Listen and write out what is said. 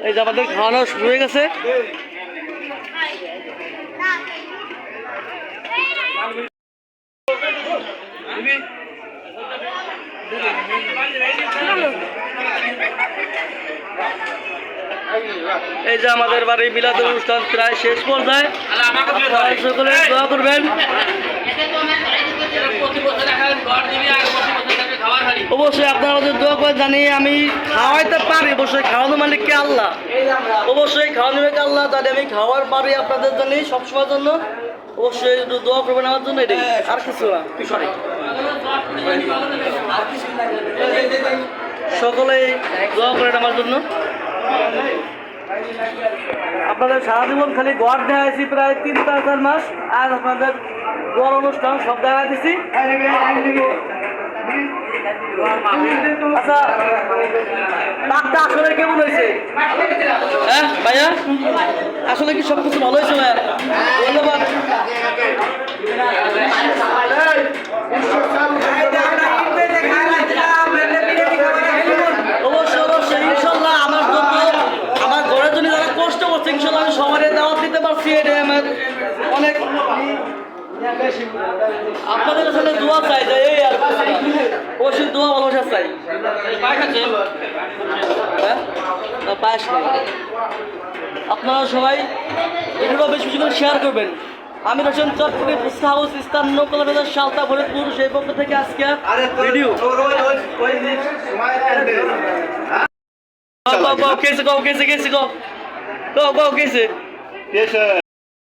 এই যে আমাদের খাওয়ানো শুরু হয়ে গেছে। এই যে আমাদের বাড়ির মিলাদের অনুষ্ঠান প্রায় শেষ পর্যায়ে, সকলে দোয়া করবেন। অবশ্যই আপনারা আমাদের দোয়া করে জানিয়ে আমি খাওয়াইতে পারি, অবশ্যই খাওয়ানো মালিককে আল্লাহ, অবশ্যই খাওয়ানো মালিককে আল্লাহ, তাহলে আমি খাওয়ার পারি আপনাদের জন্য সবসময়ের জন্য। অবশ্যই একটু দোয়া করবেন আমার জন্য, এটাই আর কিছু না। সকলেই দোয়া করেন আমার জন্য। আপনাদের সারা জীবন খালি গড় দেখাইছি প্রায় 3-4 মাস, আর আপনাদের গড় অনুষ্ঠান সব দেখা দিচ্ছি। আচ্ছা, ডাকটা আসলে কেমন হয়েছে? হ্যাঁ ভাইয়া, আসলে কি সব কিছু ভালো হয়েছে ভাইয়া? ধন্যবাদ। অবশ্যই অবশ্যই ইনশাল্লাহ আমার জন্য, আমার ঘরের জন্য যারা কষ্ট করছে, ইনশাল্লাহ আমি সবাই দাওয়াত দিতে পারছি, এটাই আমার অনেক। আপনাদের আসলে দোয়া চাই, যে এই আর অবশ্যই দোয়া ভালোবাসা চাই। হ্যাঁ পায়েস নেই। আপনারা সবাই এগুলো বেশি বেশি করে শেয়ার করবেন। আমি রোশন চট্টগ্রামে ফুচকা হাউস স্থান নৌকলা সালতা ফরিদপুর, সেই পক্ষ থেকে আজকে ভিডিও। কেসে